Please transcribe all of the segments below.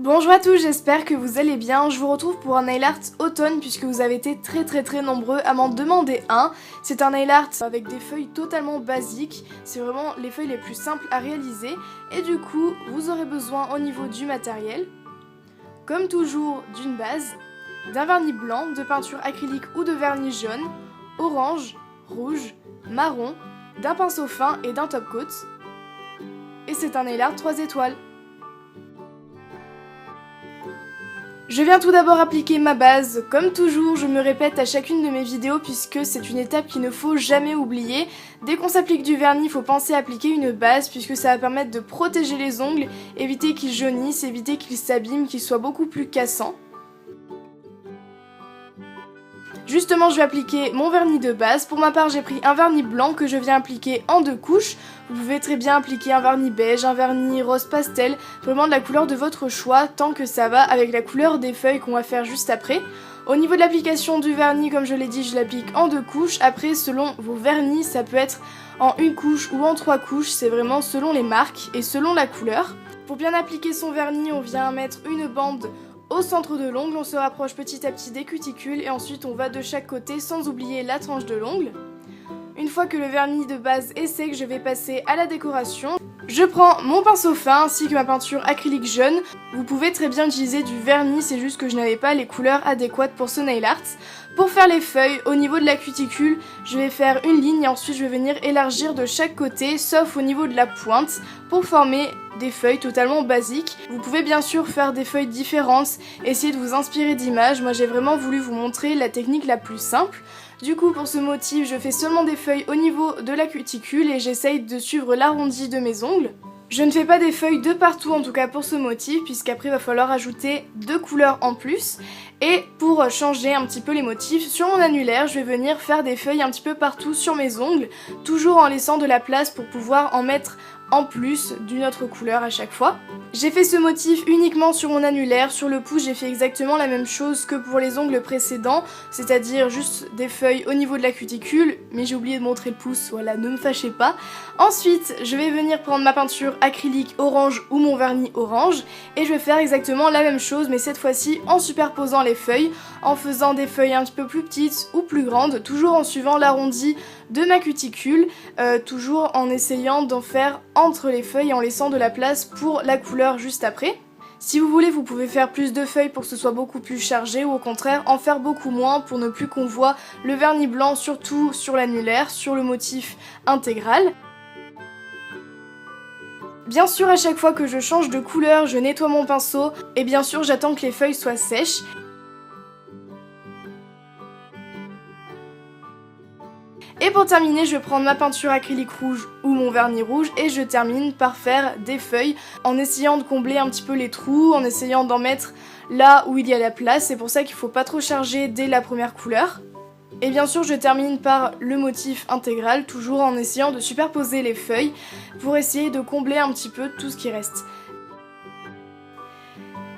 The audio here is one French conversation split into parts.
Bonjour à tous, j'espère que vous allez bien. Je vous retrouve pour un nail art automne puisque vous avez été très nombreux à m'en demander un. C'est un nail art avec des feuilles totalement basiques, c'est vraiment les feuilles les plus simples à réaliser et du coup vous aurez besoin au niveau du matériel, comme toujours d'une base, d'un vernis blanc, de peinture acrylique ou de vernis jaune, orange, rouge, marron, d'un pinceau fin et d'un top coat. Et c'est un nail art 3 étoiles. Je viens tout d'abord appliquer ma base, comme toujours je me répète à chacune de mes vidéos puisque c'est une étape qu'il ne faut jamais oublier. Dès qu'on s'applique du vernis, il faut penser à appliquer une base puisque ça va permettre de protéger les ongles, éviter qu'ils jaunissent, éviter qu'ils s'abîment, qu'ils soient beaucoup plus cassants. Justement, je vais appliquer mon vernis de base. Pour ma part, j'ai pris un vernis blanc que je viens appliquer en 2 couches. Vous pouvez très bien appliquer un vernis beige, un vernis rose pastel, vraiment de la couleur de votre choix, tant que ça va avec la couleur des feuilles qu'on va faire juste après. Au niveau de l'application du vernis, comme je l'ai dit, je l'applique en 2 couches. Après, selon vos vernis, ça peut être en 1 couche ou en 3 couches, c'est vraiment selon les marques et selon la couleur. Pour bien appliquer son vernis, on vient mettre une bande au centre de l'ongle, on se rapproche petit à petit des cuticules et ensuite on va de chaque côté sans oublier la tranche de l'ongle. Une fois que le vernis de base est sec, je vais passer à la décoration. Je prends mon pinceau fin ainsi que ma peinture acrylique jaune. Vous pouvez très bien utiliser du vernis, c'est juste que je n'avais pas les couleurs adéquates pour ce nail art. Pour faire les feuilles, au niveau de la cuticule, je vais faire une ligne et ensuite je vais venir élargir de chaque côté, sauf au niveau de la pointe, pour former des feuilles totalement basiques. Vous pouvez bien sûr faire des feuilles différentes, essayer de vous inspirer d'images. Moi j'ai vraiment voulu vous montrer la technique la plus simple. Du coup pour ce motif je fais seulement des feuilles au niveau de la cuticule et j'essaye de suivre l'arrondi de mes ongles. Je ne fais pas des feuilles de partout en tout cas pour ce motif puisqu'après il va falloir ajouter 2 couleurs en plus. Et pour changer un petit peu les motifs, sur mon annulaire je vais venir faire des feuilles un petit peu partout sur mes ongles, toujours en laissant de la place pour pouvoir en mettre en plus d'une autre couleur à chaque fois. J'ai fait ce motif uniquement sur mon annulaire, sur le pouce j'ai fait exactement la même chose que pour les ongles précédents, c'est-à-dire juste des feuilles au niveau de la cuticule, mais j'ai oublié de montrer le pouce, voilà, ne me fâchez pas. Ensuite, je vais venir prendre ma peinture acrylique orange ou mon vernis orange, et je vais faire exactement la même chose, mais cette fois-ci en superposant les feuilles, en faisant des feuilles un petit peu plus petites ou plus grandes, toujours en suivant l'arrondi de ma cuticule, toujours en essayant d'en faire entre les feuilles et en laissant de la place pour la couleur juste après. Si vous voulez, vous pouvez faire plus de feuilles pour que ce soit beaucoup plus chargé ou au contraire en faire beaucoup moins pour ne plus qu'on voit le vernis blanc surtout sur l'annulaire, sur le motif intégral. Bien sûr, à chaque fois que je change de couleur, je nettoie mon pinceau et bien sûr j'attends que les feuilles soient sèches. Et pour terminer, je vais prendre ma peinture acrylique rouge ou mon vernis rouge et je termine par faire des feuilles en essayant de combler un petit peu les trous, en essayant d'en mettre là où il y a la place. C'est pour ça qu'il ne faut pas trop charger dès la première couleur. Et bien sûr, je termine par le motif intégral, toujours en essayant de superposer les feuilles pour essayer de combler un petit peu tout ce qui reste.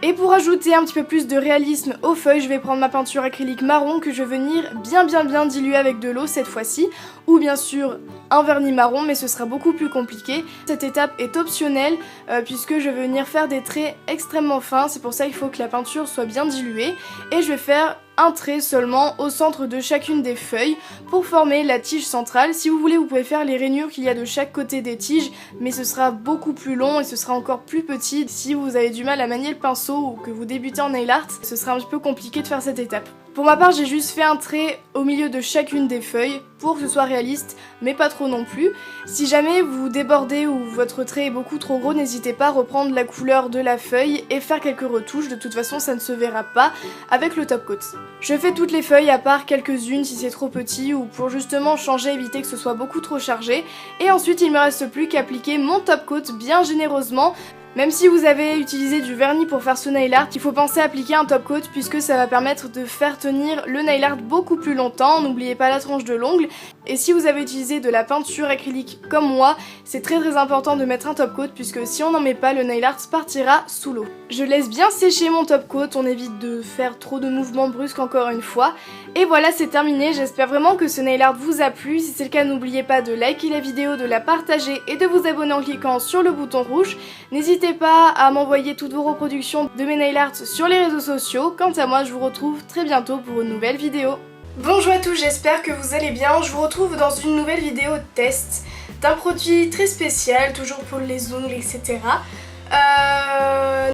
Et pour ajouter un petit peu plus de réalisme aux feuilles, je vais prendre ma peinture acrylique marron que je vais venir bien diluer avec de l'eau cette fois-ci, ou bien sûr un vernis marron, mais ce sera beaucoup plus compliqué. Cette étape est optionnelle puisque je vais venir faire des traits extrêmement fins, c'est pour ça qu'il faut que la peinture soit bien diluée, et je vais faire un trait seulement au centre de chacune des feuilles pour former la tige centrale. Si vous voulez, vous pouvez faire les rainures qu'il y a de chaque côté des tiges, mais ce sera beaucoup plus long et ce sera encore plus petit. Si vous avez du mal à manier le pinceau ou que vous débutez en nail art, ce sera un petit peu compliqué de faire cette étape. Pour ma part, j'ai juste fait un trait au milieu de chacune des feuilles pour que ce soit réaliste, mais pas trop non plus. Si jamais vous débordez ou votre trait est beaucoup trop gros, n'hésitez pas à reprendre la couleur de la feuille et faire quelques retouches. De toute façon, ça ne se verra pas avec le top coat. Je fais toutes les feuilles à part quelques-unes si c'est trop petit ou pour justement changer, éviter que ce soit beaucoup trop chargé. Et ensuite, il me reste plus qu'à appliquer mon top coat bien généreusement. Même si vous avez utilisé du vernis pour faire ce nail art, il faut penser à appliquer un top coat puisque ça va permettre de faire tenir le nail art beaucoup plus longtemps. N'oubliez pas la tranche de l'ongle. Et si vous avez utilisé de la peinture acrylique comme moi, c'est très important de mettre un top coat puisque si on n'en met pas, le nail art partira sous l'eau. Je laisse bien sécher mon top coat, on évite de faire trop de mouvements brusques encore une fois. Et voilà, c'est terminé, j'espère vraiment que ce nail art vous a plu. Si c'est le cas, n'oubliez pas de liker la vidéo, de la partager et de vous abonner en cliquant sur le bouton rouge. N'hésitez n'hésitez pas à m'envoyer toutes vos reproductions de mes nail art sur les réseaux sociaux. Quant à moi, je vous retrouve très bientôt pour une nouvelle vidéo. Bonjour à tous, j'espère que vous allez bien. Je vous retrouve dans une nouvelle vidéo de test d'un produit très spécial, toujours pour les ongles, etc.